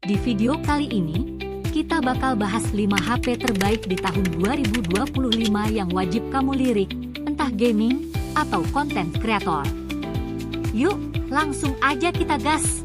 Di video kali ini, kita bakal bahas 5 HP terbaik di tahun 2025 yang wajib kamu lirik, entah gaming atau konten kreator. Yuk, langsung aja kita gas!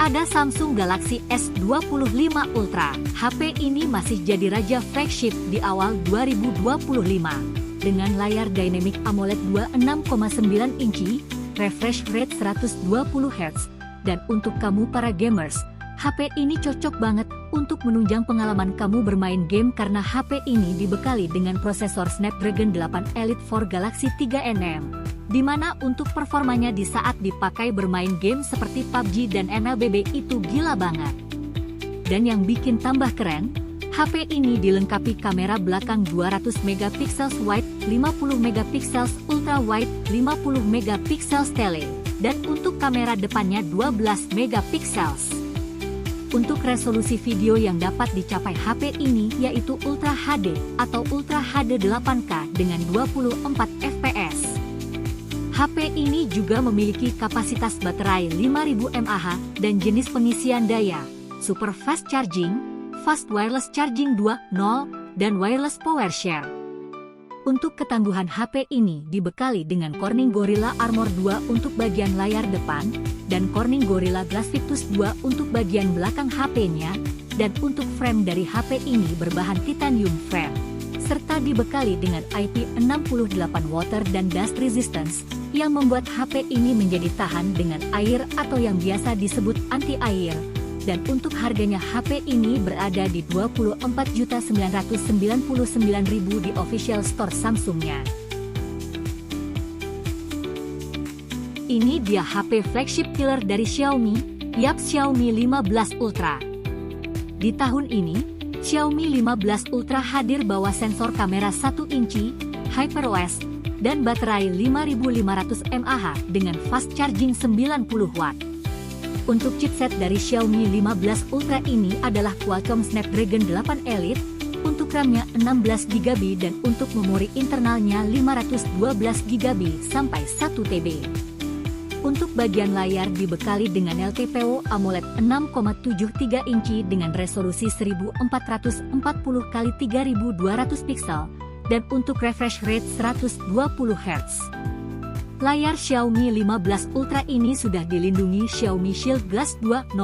Ada Samsung Galaxy S25 Ultra. HP ini masih jadi raja flagship di awal 2025. Dengan layar Dynamic AMOLED 26,9 inci, refresh rate 120 Hz, dan untuk kamu para gamers, HP ini cocok banget untuk menunjang pengalaman kamu bermain game karena HP ini dibekali dengan prosesor Snapdragon 8 Elite for Galaxy 3nm, di mana untuk performanya di saat dipakai bermain game seperti PUBG dan MLBB itu gila banget. Dan yang bikin tambah keren, HP ini dilengkapi kamera belakang 200MP wide, 50MP ultra wide, 50MP tele, dan untuk kamera depannya 12MP. Untuk resolusi video yang dapat dicapai HP ini yaitu Ultra HD atau Ultra HD 8K dengan 24 fps. HP ini juga memiliki kapasitas baterai 5000 mAh dan jenis pengisian daya Super Fast Charging, Fast Wireless Charging 2.0, dan Wireless Power Share. Untuk ketangguhan HP ini dibekali dengan Corning Gorilla Armor 2 untuk bagian layar depan, dan Corning Gorilla Glass Victus 2 untuk bagian belakang HP-nya, dan untuk frame dari HP ini berbahan titanium frame, serta dibekali dengan IP68 water dan dust resistance, yang membuat HP ini menjadi tahan dengan air atau yang biasa disebut anti-air. Dan untuk harganya HP ini berada di Rp24.999.000 di official store Samsungnya. Ini dia HP flagship killer dari Xiaomi, yap Xiaomi 15 Ultra. Di tahun ini, Xiaomi 15 Ultra hadir bawa sensor kamera 1 inci, HyperOS, dan baterai 5500 mAh dengan fast charging 90 Watt. Untuk chipset dari Xiaomi 15 Ultra ini adalah Qualcomm Snapdragon 8 Elite, untuk RAM-nya 16GB dan untuk memori internalnya 512GB sampai 1TB. Untuk bagian layar dibekali dengan LTPO AMOLED 6,73 inci dengan resolusi 1440x3200 pixel, dan untuk refresh rate 120 Hz. Layar Xiaomi 15 Ultra ini sudah dilindungi Xiaomi Shield Glass 2.0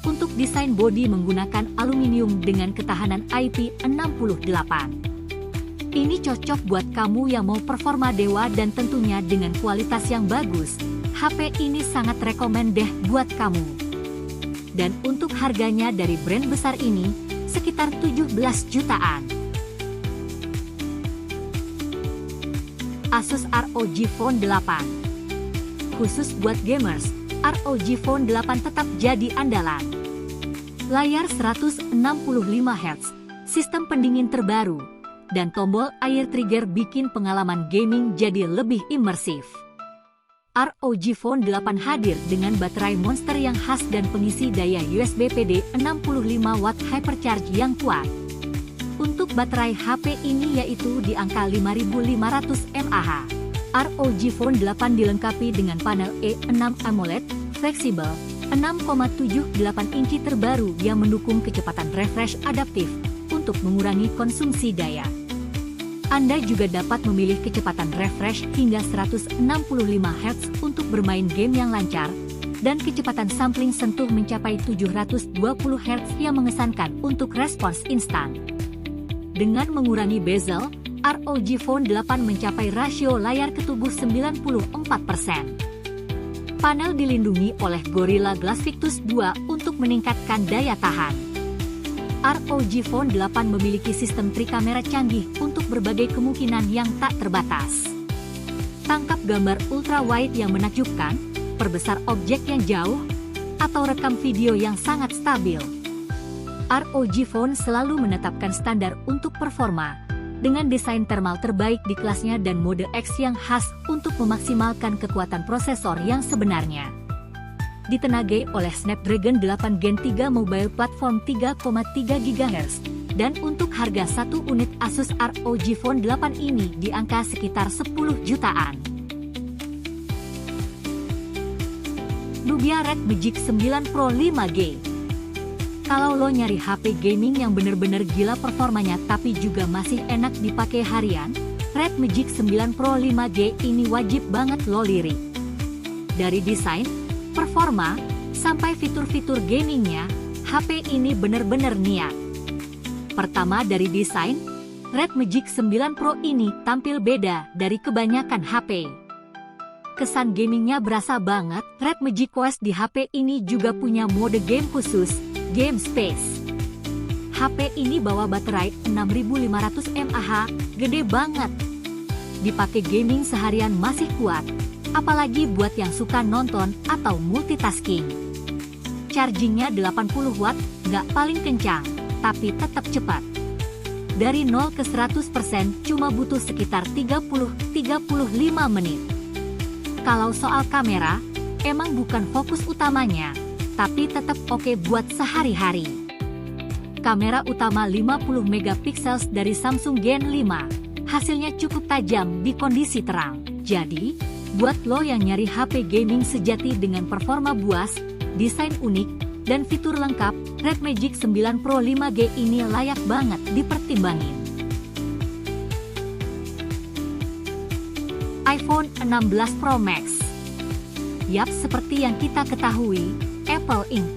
untuk desain bodi menggunakan aluminium dengan ketahanan IP68. Ini cocok buat kamu yang mau performa dewa dan tentunya dengan kualitas yang bagus. HP ini sangat rekomen deh buat kamu. Dan untuk harganya dari brand besar ini, sekitar 17 jutaan. Asus ROG Phone 8. Khusus buat gamers, ROG Phone 8 tetap jadi andalan. Layar 165 Hz, sistem pendingin terbaru, dan tombol air trigger bikin pengalaman gaming jadi lebih imersif. ROG Phone 8 hadir dengan baterai monster yang khas dan pengisi daya USB PD 65W Hypercharge yang kuat. Untuk baterai HP ini yaitu di angka 5500 mAh. ROG Phone 8 dilengkapi dengan panel E6 AMOLED, fleksibel, 6,78 inci terbaru yang mendukung kecepatan refresh adaptif untuk mengurangi konsumsi daya. Anda juga dapat memilih kecepatan refresh hingga 165 Hz untuk bermain game yang lancar, dan kecepatan sampling sentuh mencapai 720 Hz yang mengesankan untuk respons instan. Dengan mengurangi bezel, ROG Phone 8 mencapai rasio layar ke tubuh 94%. Panel dilindungi oleh Gorilla Glass Victus 2 untuk meningkatkan daya tahan. ROG Phone 8 memiliki sistem trikamera canggih untuk berbagai kemungkinan yang tak terbatas. Tangkap gambar ultra wide yang menakjubkan, perbesar objek yang jauh, atau rekam video yang sangat stabil. ROG Phone selalu menetapkan standar untuk performa, dengan desain thermal terbaik di kelasnya dan mode X yang khas untuk memaksimalkan kekuatan prosesor yang sebenarnya. Ditenagai oleh Snapdragon 8 Gen 3 Mobile Platform 3,3 GHz, dan untuk harga satu unit Asus ROG Phone 8 ini di angka sekitar 10 jutaan. Nubia Red Magic 9 Pro 5G. Kalau lo nyari HP gaming yang bener-bener gila performanya tapi juga masih enak dipakai harian, Red Magic 9 Pro 5G ini wajib banget lo lirik. Dari desain, performa, sampai fitur-fitur gamingnya, HP ini bener-bener niat. Pertama dari desain, Red Magic 9 Pro ini tampil beda dari kebanyakan HP. Kesan gamingnya berasa banget. Red Magic OS di HP ini juga punya mode game khusus, Game Space. HP ini bawa baterai 6500 mAh, gede banget. Dipakai gaming seharian masih kuat, apalagi buat yang suka nonton atau multitasking. Chargingnya 80 watt, nggak paling kencang, tapi tetap cepat. Dari 0 ke 100% cuma butuh sekitar 30-35 menit. Kalau soal kamera, emang bukan fokus utamanya, tapi tetap oke buat sehari-hari. Kamera utama 50 megapiksel dari Samsung Gen 5, hasilnya cukup tajam di kondisi terang. Jadi, buat lo yang nyari HP gaming sejati dengan performa buas, desain unik, dan fitur lengkap, Red Magic 9 Pro 5G ini layak banget dipertimbangin. iPhone 16 Pro Max. Yap, seperti yang kita ketahui, Apple Inc.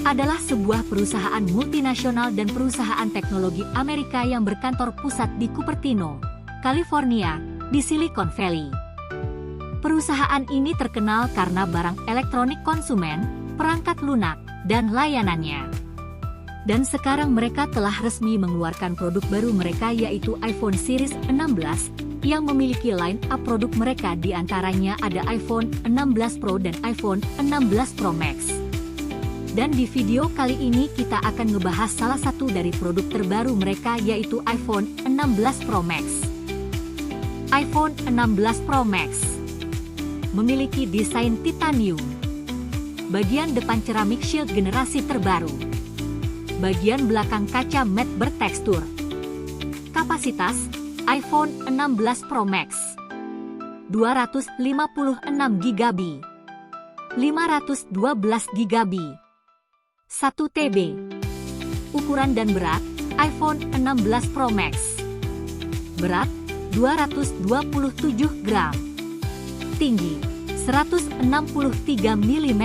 adalah sebuah perusahaan multinasional dan perusahaan teknologi Amerika yang berkantor pusat di Cupertino, California, di Silicon Valley. Perusahaan ini terkenal karena barang elektronik konsumen, perangkat lunak, dan layanannya. Dan sekarang mereka telah resmi mengeluarkan produk baru mereka yaitu iPhone Series 16, yang memiliki line-up produk mereka diantaranya ada iPhone 16 Pro dan iPhone 16 Pro Max. Dan di video kali ini kita akan ngebahas salah satu dari produk terbaru mereka yaitu iPhone 16 Pro Max. iPhone 16 Pro Max memiliki desain titanium. Bagian depan ceramik shield generasi terbaru. Bagian belakang kaca matte bertekstur. Kapasitas iPhone 16 Pro Max 256 GB, 512 GB, 1 TB. Ukuran dan berat iPhone 16 Pro Max. Berat 227 gram. Tinggi 163 mm.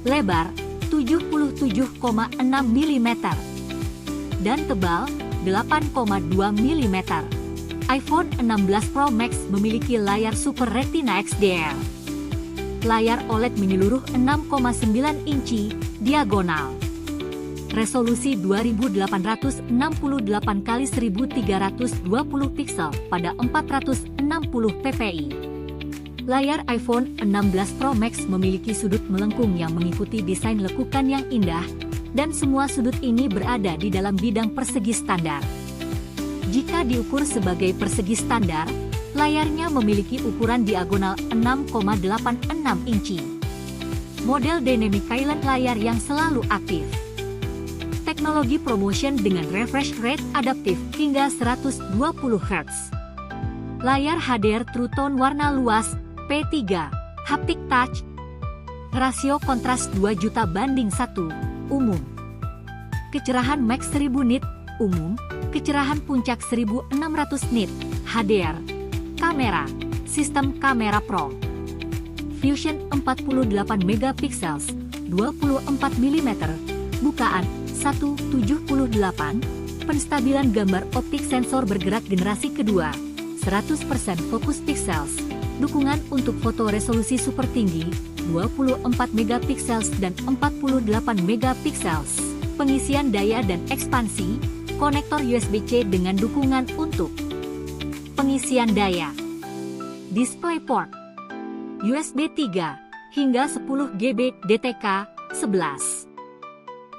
Lebar 77,6 mm. Dan tebal 8,2 mm. iPhone 16 Pro Max memiliki layar Super Retina XDR. Layar OLED menyeluruh 6,9 inci, diagonal. Resolusi 2868 x 1320 piksel pada 460 ppi. Layar iPhone 16 Pro Max memiliki sudut melengkung yang mengikuti desain lekukan yang indah, dan semua sudut ini berada di dalam bidang persegi standar. Jika diukur sebagai persegi standar, layarnya memiliki ukuran diagonal 6,86 inci. Model Dynamic Island layar yang selalu aktif. Teknologi ProMotion dengan refresh rate adaptif hingga 120 Hz. Layar HDR True Tone warna luas, P3, Haptic Touch. Rasio kontras 2 juta banding 1, umum. Kecerahan max 1000 nit, umum. Kecerahan puncak 1600 nit, HDR. Kamera, sistem kamera Pro. Fusion 48 megapiksel, 24 mm. Bukaan 178. Penstabilan gambar optik sensor bergerak generasi kedua. 100% fokus pixels. Dukungan untuk foto resolusi super tinggi, 24 megapiksel dan 48 megapiksel. Pengisian daya dan ekspansi, konektor USB-C dengan dukungan untuk pengisian daya. DisplayPort, USB 3, hingga 10 GB DTK, 11.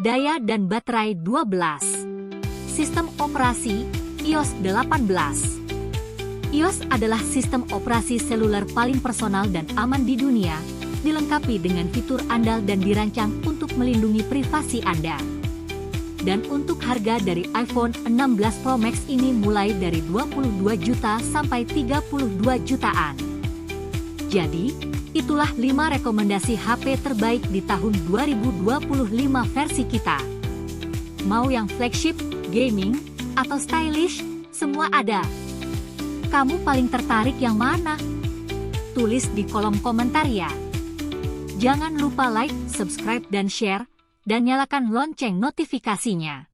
Daya dan baterai 12. Sistem operasi, iOS 18. iOS adalah sistem operasi seluler paling personal dan aman di dunia, dilengkapi dengan fitur andal dan dirancang untuk melindungi privasi Anda. Dan untuk harga dari iPhone 16 Pro Max ini mulai dari 22 juta sampai 32 jutaan. Jadi, Itulah 5 rekomendasi HP terbaik di tahun 2025 versi kita. Mau yang flagship, gaming, atau stylish, semua ada. Kamu paling tertarik yang mana? Tulis di kolom komentar ya. Jangan lupa like, subscribe dan share, dan nyalakan lonceng notifikasinya.